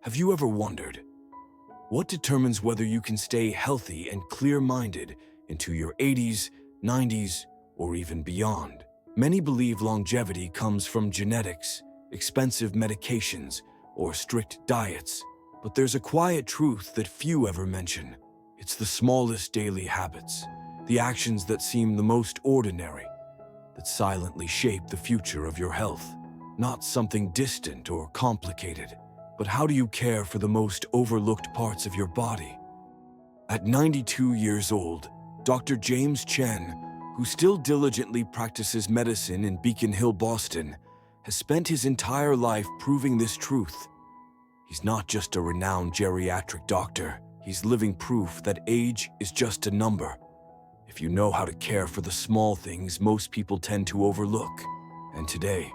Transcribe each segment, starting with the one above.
Have you ever wondered what determines whether you can stay healthy and clear-minded into your 80s, 90s, or even beyond? Many believe longevity comes from genetics, expensive medications, or strict diets. But there's a quiet truth that few ever mention. It's the smallest daily habits, the actions that seem the most ordinary, that silently shape the future of your health. Not something distant or complicated, but how do you care for the most overlooked parts of your body? At 92 years old, Dr. James Chen, who still diligently practices medicine in Beacon Hill, Boston, has spent his entire life proving this truth. He's not just a renowned geriatric doctor, he's living proof that age is just a number. If you know how to care for the small things most people tend to overlook. And today,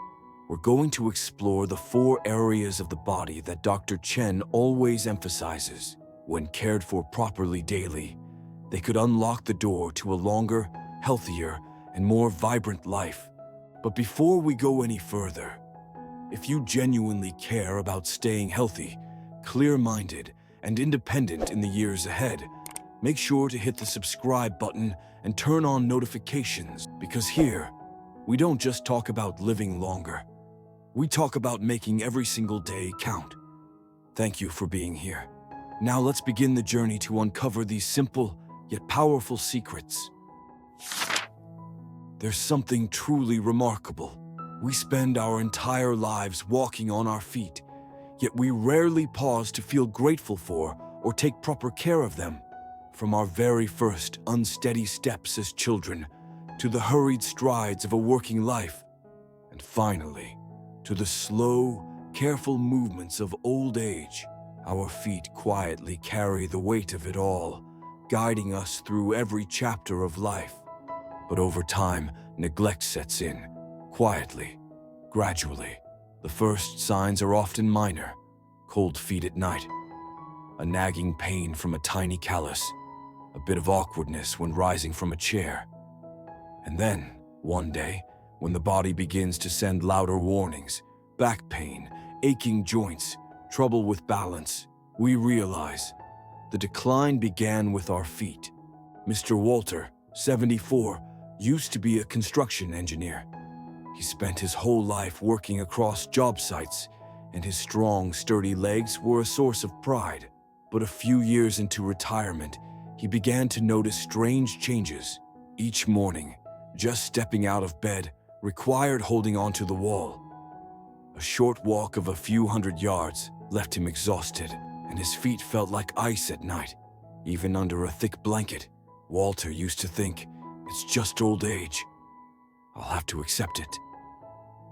we're going to explore the 4 areas of the body that Dr. Chen always emphasizes. When cared for properly daily, they could unlock the door to a longer, healthier, and more vibrant life. But before we go any further, if you genuinely care about staying healthy, clear-minded, and independent in the years ahead, make sure to hit the subscribe button and turn on notifications, because here, we don't just talk about living longer. We talk about making every single day count. Thank you for being here. Now let's begin the journey to uncover these simple yet powerful secrets. There's something truly remarkable. We spend our entire lives walking on our feet, yet we rarely pause to feel grateful for or take proper care of them. From our very first unsteady steps as children, to the hurried strides of a working life, and finally, to the slow, careful movements of old age, our feet quietly carry the weight of it all, guiding us through every chapter of life. But over time, neglect sets in, quietly, gradually. The first signs are often minor: cold feet at night, a nagging pain from a tiny callus, a bit of awkwardness when rising from a chair. And then, one day, when the body begins to send louder warnings, back pain, aching joints, trouble with balance, we realize the decline began with our feet. Mr. Walter, 74, used to be a construction engineer. He spent his whole life working across job sites, and his strong, sturdy legs were a source of pride. But a few years into retirement, he began to notice strange changes. Each morning, just stepping out of bed required holding onto the wall. A short walk of a few hundred yards left him exhausted, and his feet felt like ice at night. Even under a thick blanket, Walter used to think, "It's just old age. I'll have to accept it."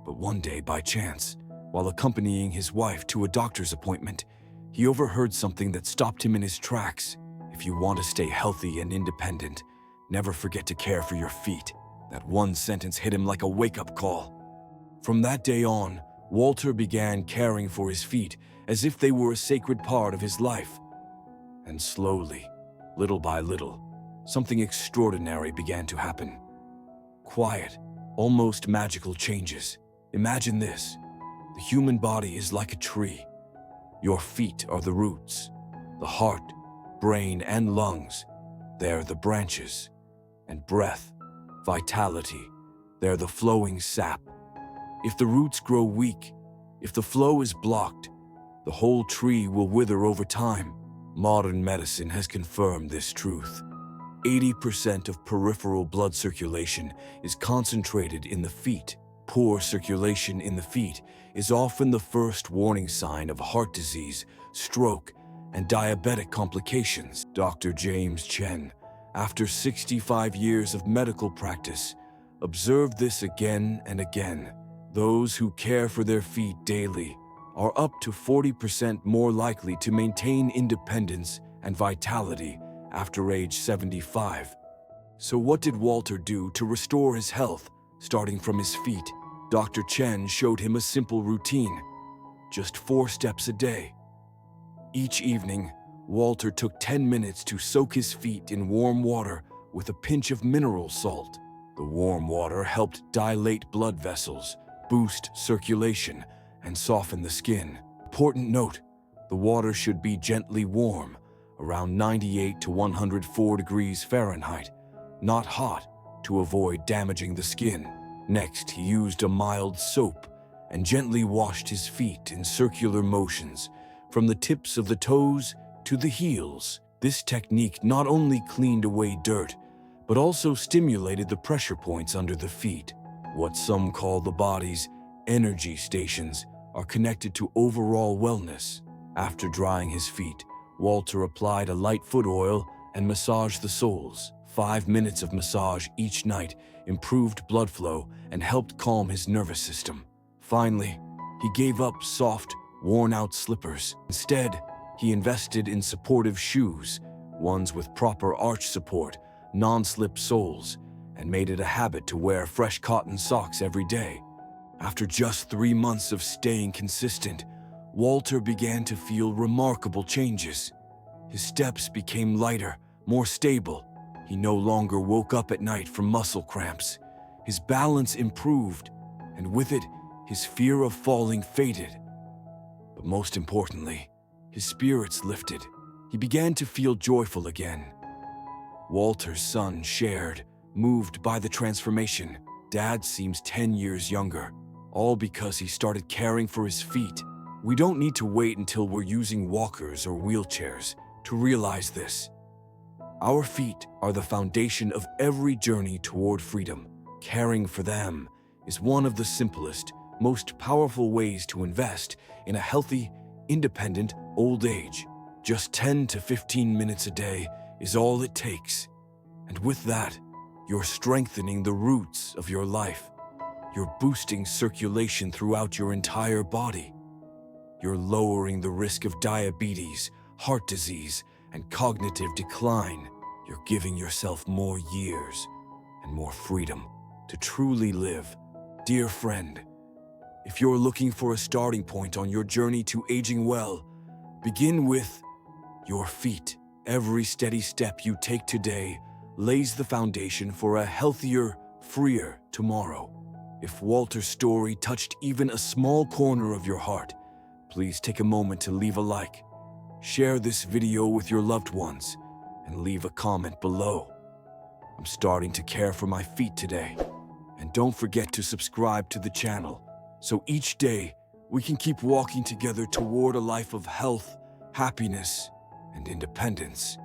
But one day, by chance, while accompanying his wife to a doctor's appointment, he overheard something that stopped him in his tracks. If you want to stay healthy and independent, never forget to care for your feet. That one sentence hit him like a wake-up call. From that day on, Walter began caring for his feet as if they were a sacred part of his life. And slowly, little by little, something extraordinary began to happen. Quiet, almost magical changes. Imagine this: the human body is like a tree. Your feet are the roots. The heart, brain, and lungs, they're the branches. And breath, vitality, they're the flowing sap. If the roots grow weak, if the flow is blocked, the whole tree will wither over time. Modern medicine has confirmed this truth. 80% of peripheral blood circulation is concentrated in the feet. Poor circulation in the feet is often the first warning sign of heart disease, stroke, and diabetic complications. Dr. James Chen, after 65 years of medical practice, observed this again and again. Those who care for their feet daily are up to 40% more likely to maintain independence and vitality after age 75. So what did Walter do to restore his health, starting from his feet? Dr. Chen showed him a simple routine: just 4 steps a day. Each evening, Walter took 10 minutes to soak his feet in warm water with a pinch of mineral salt. The warm water helped dilate blood vessels, boost circulation, and soften the skin. Important note: The water should be gently warm, around 98 to 104 degrees Fahrenheit, not hot, to avoid damaging the skin. Next, he used a mild soap and gently washed his feet in circular motions, from the tips of the toes to the heels. This technique not only cleaned away dirt, but also stimulated the pressure points under the feet. What some call the body's energy stations are connected to overall wellness. After drying his feet, Walter applied a light foot oil and massaged the soles. 5 minutes of massage each night improved blood flow and helped calm his nervous system. Finally, he gave up soft, worn-out slippers. Instead, he invested in supportive shoes, ones with proper arch support, non-slip soles, and made it a habit to wear fresh cotton socks every day. After just 3 months of staying consistent, Walter began to feel remarkable changes. His steps became lighter, more stable. He no longer woke up at night from muscle cramps. His balance improved, and with it, his fear of falling faded. But most importantly, his spirits lifted. He began to feel joyful again. Walter's son shared, moved by the transformation. Dad seems 10 years younger, all because he started caring for his feet. We don't need to wait until we're using walkers or wheelchairs to realize this. Our feet are the foundation of every journey toward freedom. Caring for them is one of the simplest, most powerful ways to invest in a healthy, independent old age. Just 10 to 15 minutes a day is all it takes. And with that, you're strengthening the roots of your life. You're boosting circulation throughout your entire body. You're lowering the risk of diabetes, heart disease, and cognitive decline. You're giving yourself more years and more freedom to truly live. Dear friend, if you're looking for a starting point on your journey to aging well, begin with your feet. Every steady step you take today lays the foundation for a healthier, freer tomorrow. If Walter's story touched even a small corner of your heart, please take a moment to leave a like. Share this video with your loved ones and leave a comment below. I'm starting to care for my feet today. And don't forget to subscribe to the channel so each day we can keep walking together toward a life of health, happiness, and independence.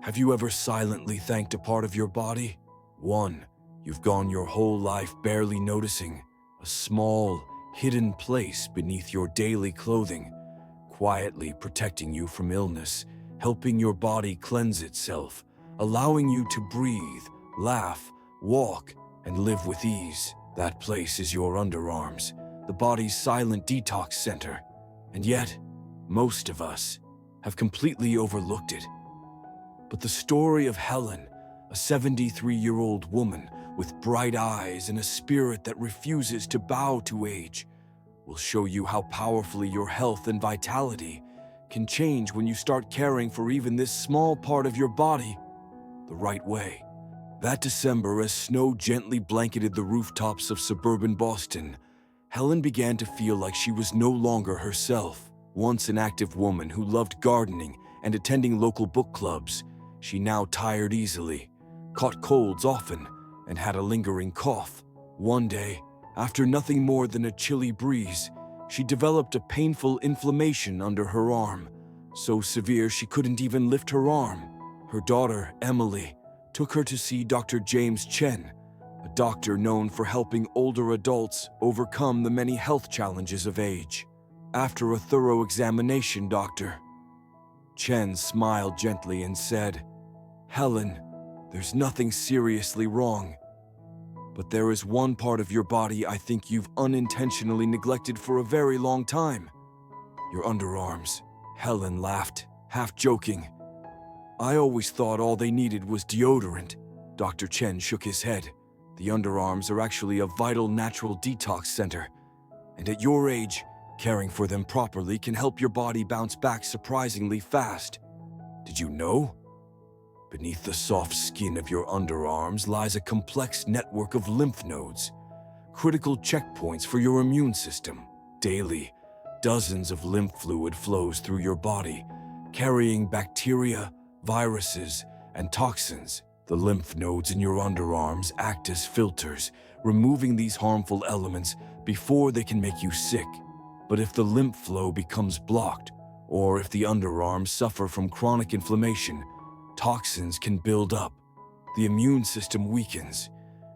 Have you ever silently thanked a part of your body? One you've gone your whole life barely noticing, a small, hidden place beneath your daily clothing, quietly protecting you from illness, helping your body cleanse itself, allowing you to breathe, laugh, walk, and live with ease. That place is your underarms, the body's silent detox center. And yet, most of us have completely overlooked it. But the story of Helen, a 73-year-old woman with bright eyes and a spirit that refuses to bow to age, will show you how powerfully your health and vitality can change when you start caring for even this small part of your body the right way. That December, as snow gently blanketed the rooftops of suburban Boston, Helen began to feel like she was no longer herself. Once an active woman who loved gardening and attending local book clubs, she now tired easily, caught colds often, and had a lingering cough. One day, after nothing more than a chilly breeze, she developed a painful inflammation under her arm, so severe she couldn't even lift her arm. Her daughter, Emily, took her to see Dr. Chen, a doctor known for helping older adults overcome the many health challenges of age. After a thorough examination, Dr. Chen smiled gently and said, "Helen, there's nothing seriously wrong. But there is one part of your body I think you've unintentionally neglected for a very long time. Your underarms." Helen laughed, half joking. "I always thought all they needed was deodorant." Dr. Chen shook his head. "The underarms are actually a vital natural detox center. And at your age, caring for them properly can help your body bounce back surprisingly fast. Did you know? Beneath the soft skin of your underarms lies a complex network of lymph nodes, critical checkpoints for your immune system. Daily, Dozens of lymph fluid flows through your body, carrying bacteria, viruses, and toxins. The lymph nodes in your underarms act as filters, removing these harmful elements before they can make you sick. But if the lymph flow becomes blocked, or if the underarms suffer from chronic inflammation, toxins can build up. The immune system weakens,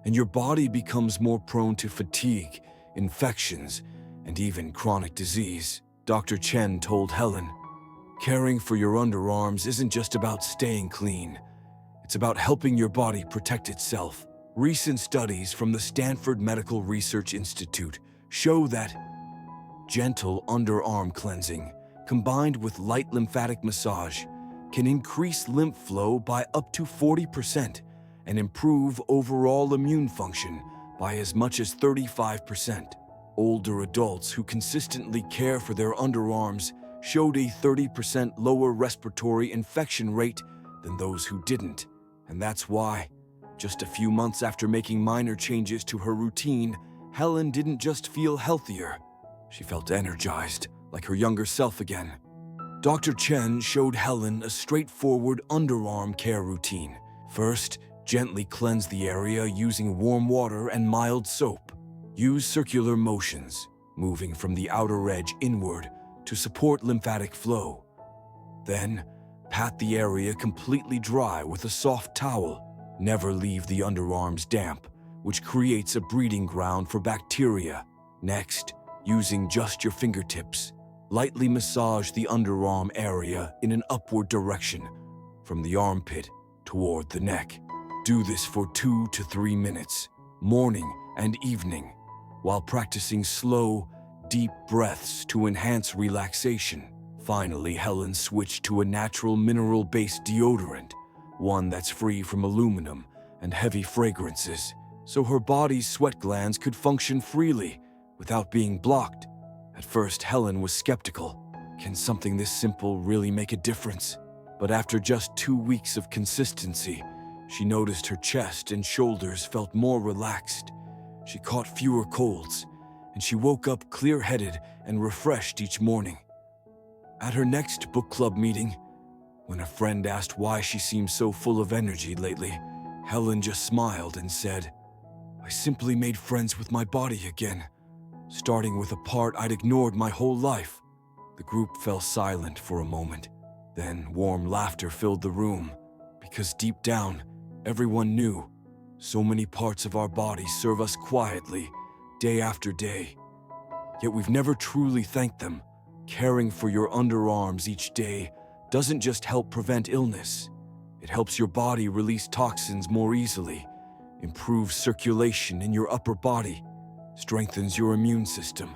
and your body becomes more prone to fatigue, infections, and even chronic disease. Dr. Chen told Helen, "Caring for your underarms isn't just about staying clean. It's about helping your body protect itself." Recent studies from the Stanford Medical Research Institute show that gentle underarm cleansing, combined with light lymphatic massage, can increase lymph flow by up to 40% and improve overall immune function by as much as 35%. Older adults who consistently care for their underarms showed a 30% lower respiratory infection rate than those who didn't. And that's why, just a few months after making minor changes to her routine, Helen didn't just feel healthier. She felt energized, like her younger self again. Dr. Chen showed Helen a straightforward underarm care routine. First, gently cleanse the area using warm water and mild soap. Use circular motions, moving from the outer edge inward to support lymphatic flow. Then, pat the area completely dry with a soft towel. Never leave the underarms damp, which creates a breeding ground for bacteria. Next, using just your fingertips, lightly massage the underarm area in an upward direction, from the armpit toward the neck. Do this for 2 to 3 minutes, morning and evening, while practicing slow, deep breaths to enhance relaxation. Finally, Helen switched to a natural mineral-based deodorant, one that's free from aluminum and heavy fragrances, so her body's sweat glands could function freely without being blocked. At first, Helen was skeptical. Can something this simple really make a difference? But after just 2 weeks of consistency, she noticed her chest and shoulders felt more relaxed. She caught fewer colds, and she woke up clear-headed and refreshed each morning. At her next book club meeting, when a friend asked why she seemed so full of energy lately, Helen just smiled and said, "I simply made friends with my body again, starting with a part I'd ignored my whole life." The group fell silent for a moment. Then warm laughter filled the room, because deep down, everyone knew so many parts of our bodies serve us quietly, day after day. Yet we've never truly thanked them. Caring for your underarms each day doesn't just help prevent illness. It helps your body release toxins more easily, improves circulation in your upper body, strengthens your immune system,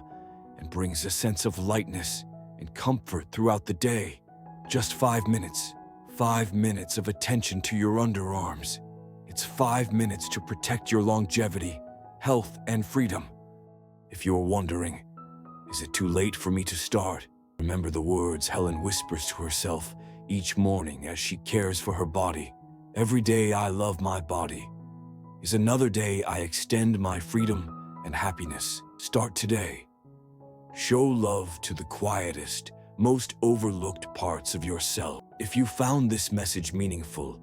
and brings a sense of lightness and comfort throughout the day. Just 5 minutes. 5 minutes of attention to your underarms. It's 5 minutes to protect your longevity, health, and freedom. If you're wondering, is it too late for me to start? Remember the words Helen whispers to herself each morning as she cares for her body. Every day I love my body is another day I extend my freedom and happiness. Start today. Show love to the quietest, most overlooked parts of yourself. If you found this message meaningful,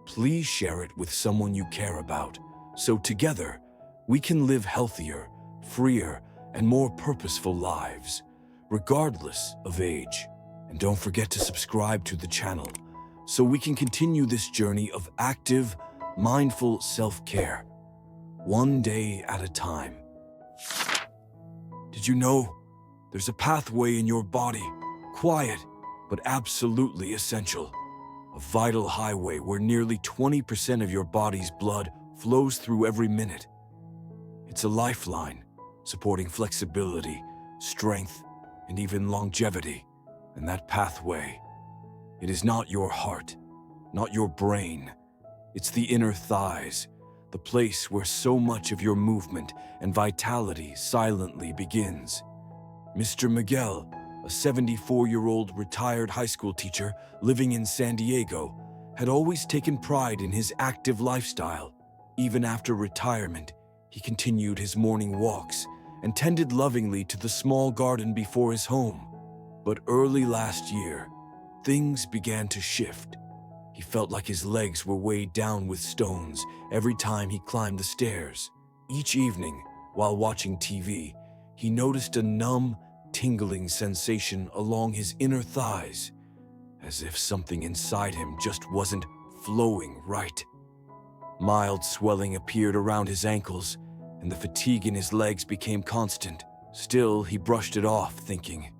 please share it with someone you care about, so together we can live healthier, freer, and more purposeful lives, regardless of age. And don't forget to subscribe to the channel so we can continue this journey of active, mindful self-care, one day at a time. Did you know there's a pathway in your body, quiet but absolutely essential, a vital highway where nearly 20% of your body's blood flows through every minute? It's a lifeline, supporting flexibility, strength, and even longevity. And that pathway, it is not your heart, not your brain. It's the inner thighs, the place where so much of your movement and vitality silently begins. Mr. Miguel, a 74-year-old retired high school teacher living in San Diego, had always taken pride in his active lifestyle. Even after retirement, he continued his morning walks and tended lovingly to the small garden before his home. But early last year, things began to shift. He felt like his legs were weighed down with stones every time he climbed the stairs. Each evening, while watching TV, he noticed a numb, tingling sensation along his inner thighs, as if something inside him just wasn't flowing right. Mild swelling appeared around his ankles, and the fatigue in his legs became constant. Still, he brushed it off, thinking,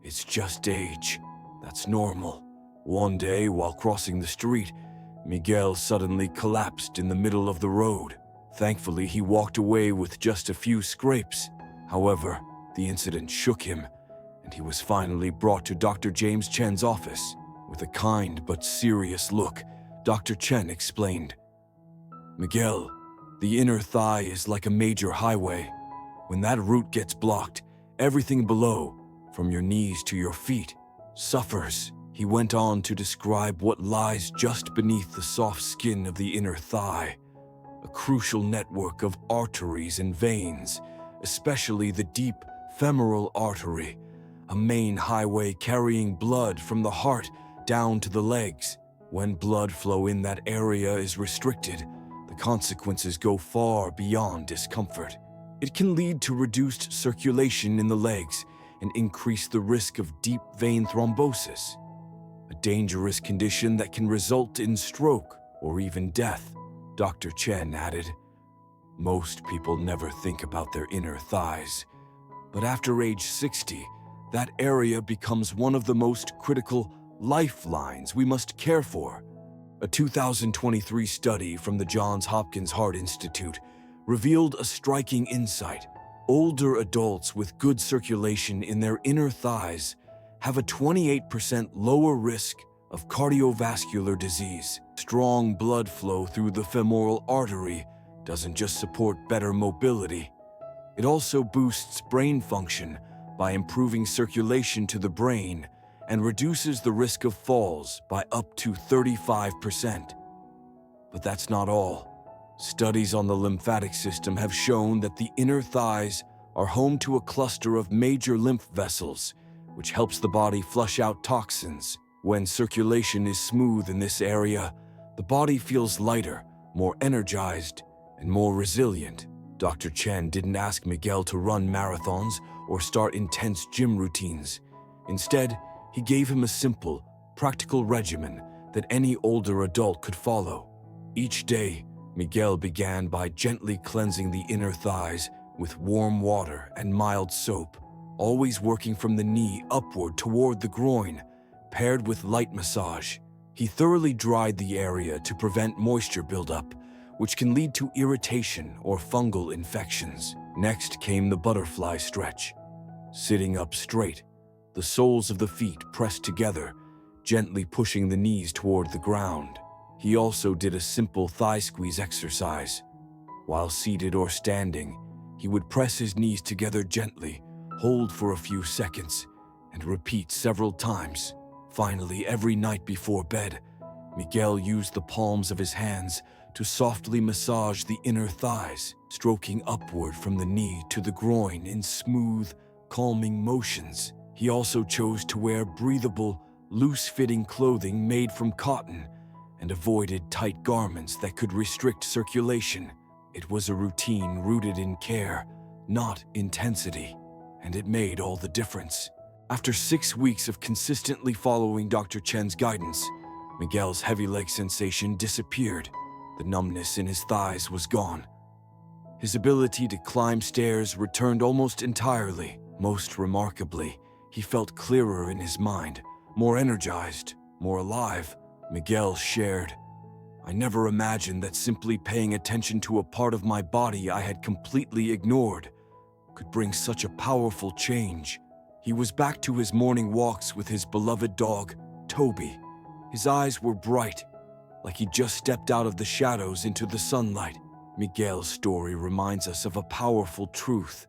"It's just age. That's normal." One day, while crossing the street, Miguel suddenly collapsed in the middle of the road. Thankfully, he walked away with just a few scrapes. However, the incident shook him, and he was finally brought to Dr. James Chen's office. With a kind but serious look, Dr. Chen explained, "Miguel, the inner thigh is like a major highway. When that route gets blocked, everything below, from your knees to your feet, suffers." He went on to describe what lies just beneath the soft skin of the inner thigh, a crucial network of arteries and veins, especially the deep femoral artery, a main highway carrying blood from the heart down to the legs. When blood flow in that area is restricted, the consequences go far beyond discomfort. It can lead to reduced circulation in the legs and increase the risk of deep vein thrombosis, a dangerous condition that can result in stroke or even death. Dr. Chen added, "Most people never think about their inner thighs, but after age 60, that area becomes one of the most critical lifelines we must care for." A 2023 study from the Johns Hopkins Heart Institute revealed a striking insight. Older adults with good circulation in their inner thighs have a 28% lower risk of cardiovascular disease. Strong blood flow through the femoral artery doesn't just support better mobility, it also boosts brain function by improving circulation to the brain and reduces the risk of falls by up to 35%. But that's not all. Studies on the lymphatic system have shown that the inner thighs are home to a cluster of major lymph vessels, which helps the body flush out toxins. When circulation is smooth in this area, the body feels lighter, more energized, and more resilient. Dr. Chen didn't ask Miguel to run marathons or start intense gym routines. Instead, he gave him a simple, practical regimen that any older adult could follow. Each day, Miguel began by gently cleansing the inner thighs with warm water and mild soap, always working from the knee upward toward the groin, paired with light massage. He thoroughly dried the area to prevent moisture buildup, which can lead to irritation or fungal infections. Next came the butterfly stretch. Sitting up straight, the soles of the feet pressed together, gently pushing the knees toward the ground. He also did a simple thigh squeeze exercise. While seated or standing, he would press his knees together gently, hold for a few seconds, and repeat several times. Finally, every night before bed, Miguel used the palms of his hands to softly massage the inner thighs, stroking upward from the knee to the groin in smooth, calming motions. He also chose to wear breathable, loose-fitting clothing made from cotton and avoided tight garments that could restrict circulation. It was a routine rooted in care, not intensity, and it made all the difference. After 6 weeks of consistently following Dr. Chen's guidance, Miguel's heavy leg sensation disappeared. The numbness in his thighs was gone. His ability to climb stairs returned almost entirely. Most remarkably, he felt clearer in his mind, more energized, more alive. Miguel shared, "I never imagined that simply paying attention to a part of my body I had completely ignored could bring such a powerful change." He was back to his morning walks with his beloved dog, Toby. His eyes were bright, like he just stepped out of the shadows into the sunlight. Miguel's story reminds us of a powerful truth.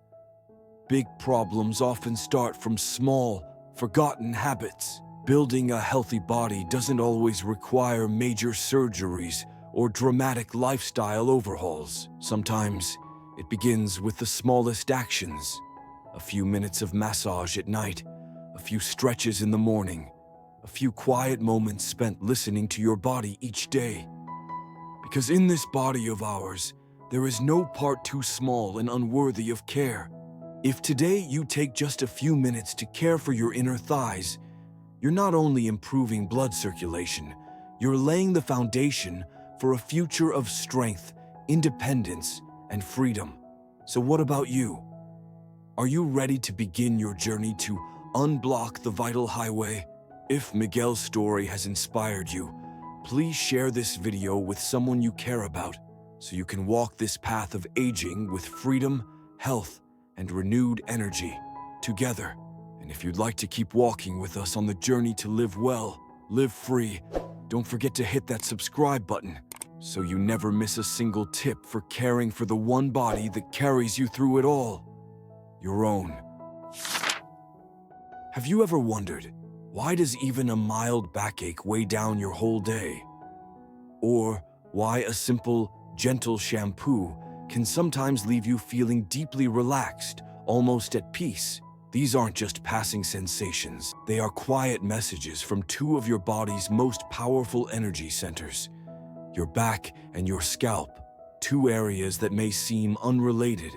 Big problems often start from small, forgotten habits. Building a healthy body doesn't always require major surgeries or dramatic lifestyle overhauls. Sometimes It begins with the smallest actions. A few minutes of massage at night, a few stretches in the morning, a few quiet moments spent listening to your body each day. Because in this body of ours, there is no part too small and unworthy of care. If today you take just a few minutes to care for your inner thighs, you're not only improving blood circulation, you're laying the foundation for a future of strength, independence, and freedom. So what about you? Are you ready to begin your journey to unblock the vital highway? If Miguel's story has inspired you, please share this video with someone you care about so you can walk this path of aging with freedom, health, and renewed energy together. And if you'd like to keep walking with us on the journey to live well, live free, don't forget to hit that subscribe button so you never miss a single tip for caring for the one body that carries you through it all, your own. Have you ever wondered, why does even a mild backache weigh down your whole day? Or why a simple, gentle shampoo can sometimes leave you feeling deeply relaxed, almost at peace? These aren't just passing sensations. They are quiet messages from two of your body's most powerful energy centers, your back and your scalp, two areas that may seem unrelated,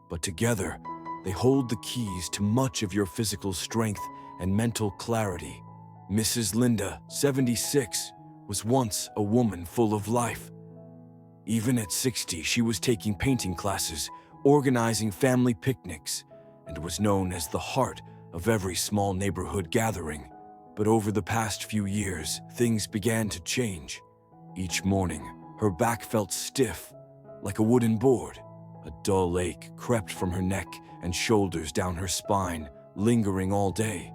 but together, they hold the keys to much of your physical strength and mental clarity. Mrs. Linda, 76, was once a woman full of life. Even at 60, she was taking painting classes, organizing family picnics, and was known as the heart of every small neighborhood gathering. But over the past few years, things began to change. Each morning, her back felt stiff, like a wooden board. A dull ache crept from her neck and shoulders down her spine, lingering all day.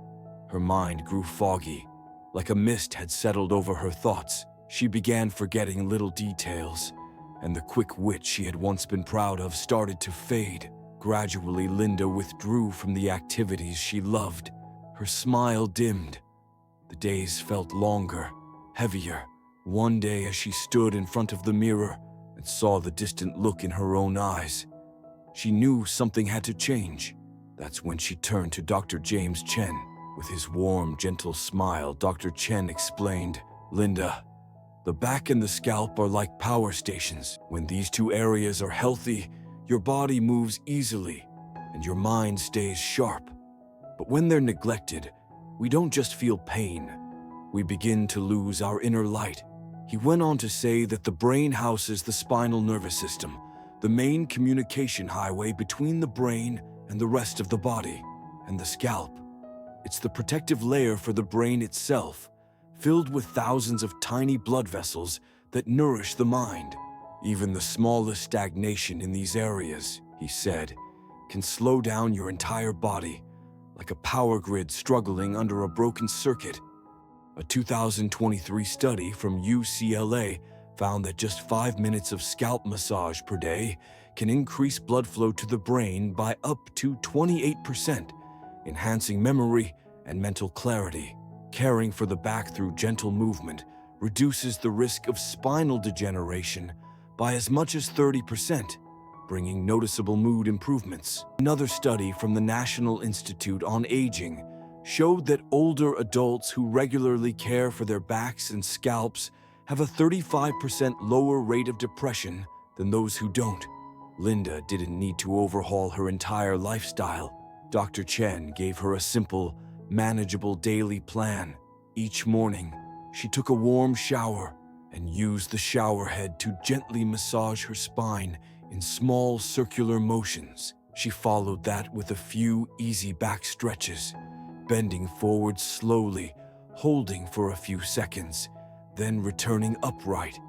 Her mind grew foggy, like a mist had settled over her thoughts. She began forgetting little details, and the quick wit she had once been proud of started to fade. Gradually, Linda withdrew from the activities she loved. Her smile dimmed. The days felt longer, heavier. One day, as she stood in front of the mirror and saw the distant look in her own eyes, she knew something had to change. That's when she turned to Dr. James Chen. With his warm, gentle smile, Dr. Chen explained, "Linda, the back and the scalp are like power stations. When these two areas are healthy, your body moves easily and your mind stays sharp. But when they're neglected, we don't just feel pain. We begin to lose our inner light." He went on to say that the brain houses the spinal nervous system, the main communication highway between the brain and the rest of the body, and the scalp. It's the protective layer for the brain itself, filled with thousands of tiny blood vessels that nourish the mind. Even the smallest stagnation in these areas, he said, can slow down your entire body, like a power grid struggling under a broken circuit. A 2023 study from UCLA found that just 5 minutes of scalp massage per day can increase blood flow to the brain by up to 28%, enhancing memory and mental clarity. Caring for the back through gentle movement reduces the risk of spinal degeneration by as much as 30%, bringing noticeable mood improvements. Another study from the National Institute on Aging showed that older adults who regularly care for their backs and scalps have a 35% lower rate of depression than those who don't. Linda didn't need to overhaul her entire lifestyle. Dr. Chen gave her a simple, manageable daily plan. Each morning, she took a warm shower and used the shower head to gently massage her spine in small circular motions. She followed that with a few easy back stretches, bending forward slowly, holding for a few seconds, then returning upright.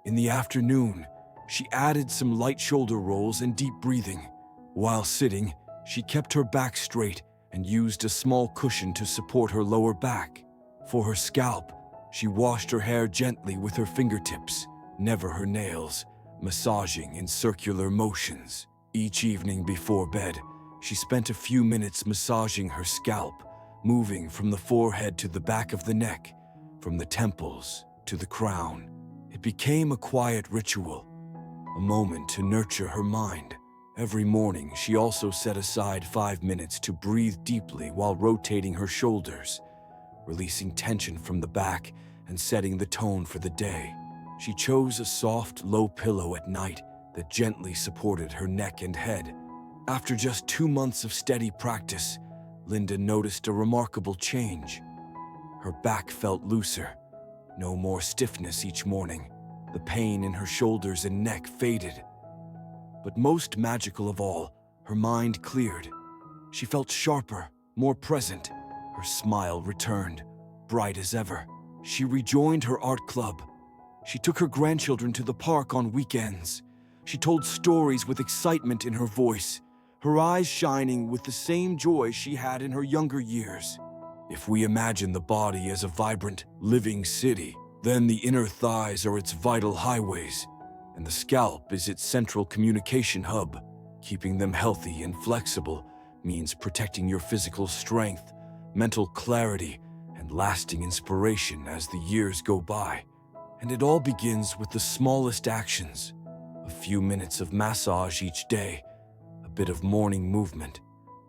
In the afternoon, she added some light shoulder rolls and deep breathing. While sitting, she kept her back straight and used a small cushion to support her lower back. For her scalp, she washed her hair gently with her fingertips, never her nails, massaging in circular motions. Each evening before bed, she spent a few minutes massaging her scalp, moving from the forehead to the back of the neck, from the temples to the crown. It became a quiet ritual, a moment to nurture her mind. Every morning, she also set aside 5 minutes to breathe deeply while rotating her shoulders, releasing tension from the back and setting the tone for the day. She chose a soft, low pillow at night that gently supported her neck and head. After just 2 months of steady practice, Linda noticed a remarkable change. Her back felt looser, no more stiffness each morning. The pain in her shoulders and neck faded. But most magical of all, her mind cleared. She felt sharper, more present. Her smile returned, bright as ever. She rejoined her art club. She took her grandchildren to the park on weekends. She told stories with excitement in her voice, her eyes shining with the same joy she had in her younger years. If we imagine the body as a vibrant, living city, then the inner thighs are its vital highways, and the scalp is its central communication hub. Keeping them healthy and flexible means protecting your physical strength, mental clarity, and lasting inspiration as the years go by. And it all begins with the smallest actions. A few minutes of massage each day, a bit of morning movement,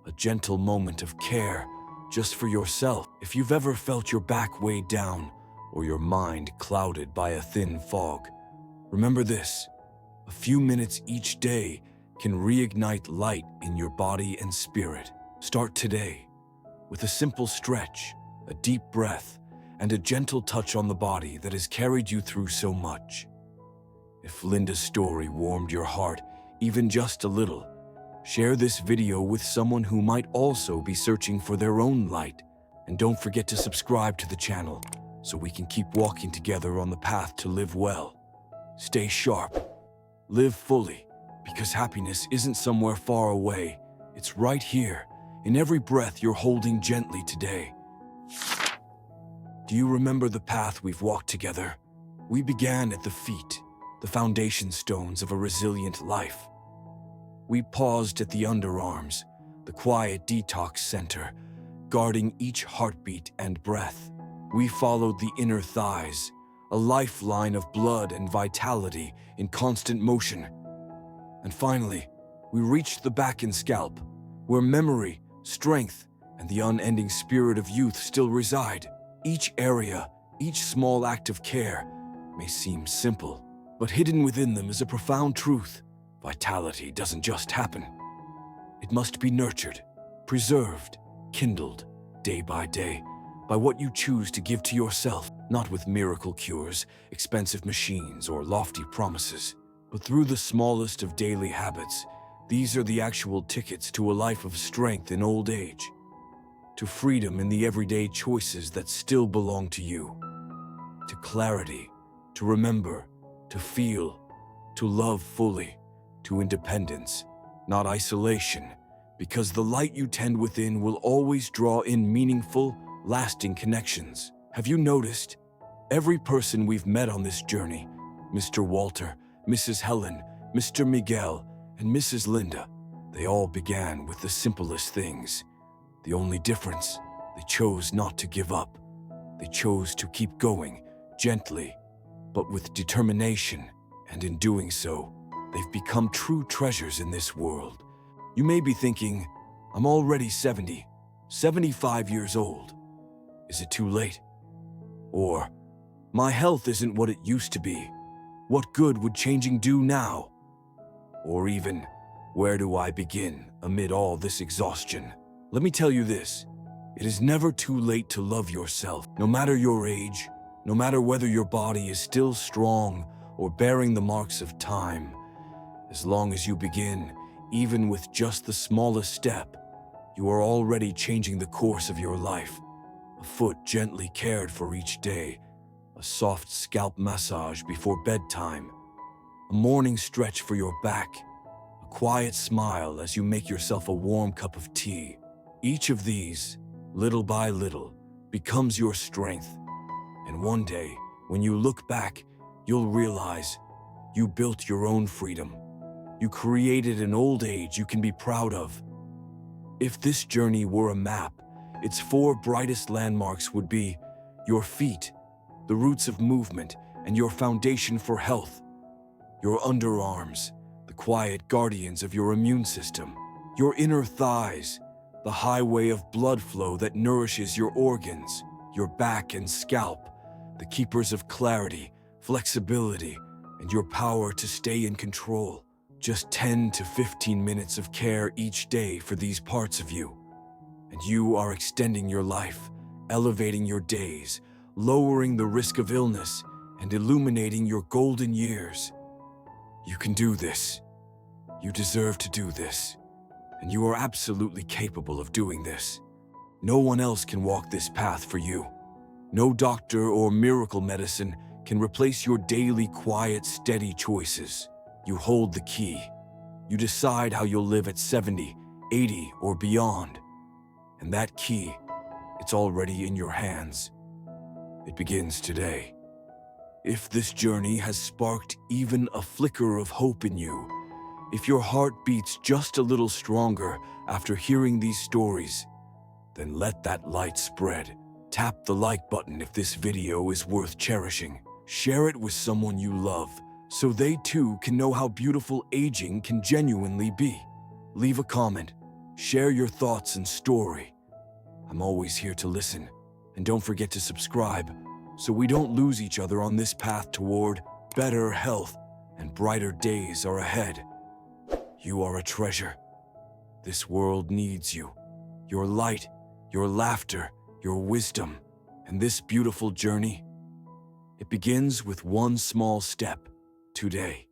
a gentle moment of care just for yourself. If you've ever felt your back weighed down or your mind clouded by a thin fog, remember this: a few minutes each day can reignite light in your body and spirit. Start today with a simple stretch, a deep breath, and a gentle touch on the body that has carried you through so much. If Linda's story warmed your heart even just a little, share this video with someone who might also be searching for their own light. And don't forget to subscribe to the channel so we can keep walking together on the path to live well. Stay sharp, live fully, because happiness isn't somewhere far away. It's right here, in every breath you're holding gently today. Do you remember the path we've walked together? We began at the feet, the foundation stones of a resilient life. We paused at the underarms, the quiet detox center, guarding each heartbeat and breath. We followed the inner thighs, a lifeline of blood and vitality in constant motion. And finally, we reached the back and scalp, where memory, strength, and the unending spirit of youth still reside. Each area, each small act of care may seem simple, but hidden within them is a profound truth. Vitality doesn't just happen. It must be nurtured, preserved, kindled, day by day, by what you choose to give to yourself, not with miracle cures, expensive machines, or lofty promises, but through the smallest of daily habits. These are the actual tickets to a life of strength in old age, to freedom in the everyday choices that still belong to you, to clarity, to remember, to feel, to love fully, to independence, not isolation, because the light you tend within will always draw in meaningful, lasting connections. Have you noticed? Every person we've met on this journey, Mr. Walter, Mrs. Helen, Mr. Miguel, and Mrs. Linda, they all began with the simplest things. The only difference, they chose not to give up. They chose to keep going, gently, but with determination, and in doing so, they've become true treasures in this world. You may be thinking, I'm already 70, 75 years old. Is it too late? Or, my health isn't what it used to be. What good would changing do now? Or even, where do I begin amid all this exhaustion? Let me tell you this, it is never too late to love yourself. No matter your age, no matter whether your body is still strong or bearing the marks of time, as long as you begin, even with just the smallest step, you are already changing the course of your life. A foot gently cared for each day, a soft scalp massage before bedtime, a morning stretch for your back, a quiet smile as you make yourself a warm cup of tea. Each of these, little by little, becomes your strength. And one day, when you look back, you'll realize you built your own freedom. You created an old age you can be proud of. If this journey were a map, its 4 brightest landmarks would be your feet, the roots of movement, and your foundation for health. your underarms, the quiet guardians of your immune system, your inner thighs, the highway of blood flow that nourishes your organs, your back and scalp, the keepers of clarity, flexibility, and your power to stay in control. Just 10 to 15 minutes of care each day for these parts of you, and you are extending your life, elevating your days, lowering the risk of illness, and illuminating your golden years. You can do this. You deserve to do this. And you are absolutely capable of doing this. No one else can walk this path for you. No doctor or miracle medicine can replace your daily, quiet, steady choices. You hold the key. You decide how you'll live at 70, 80, or beyond. And that key, it's already in your hands. It begins today. If this journey has sparked even a flicker of hope in you, if your heart beats just a little stronger after hearing these stories, then let that light spread. Tap the like button if this video is worth cherishing. Share it with someone you love, so they too can know how beautiful aging can genuinely be. Leave a comment, share your thoughts and story. I'm always here to listen, and don't forget to subscribe so we don't lose each other on this path toward better health and brighter days are ahead. You are a treasure. This world needs you. Your light, your laughter, your wisdom, and this beautiful journey. It begins with one small step today.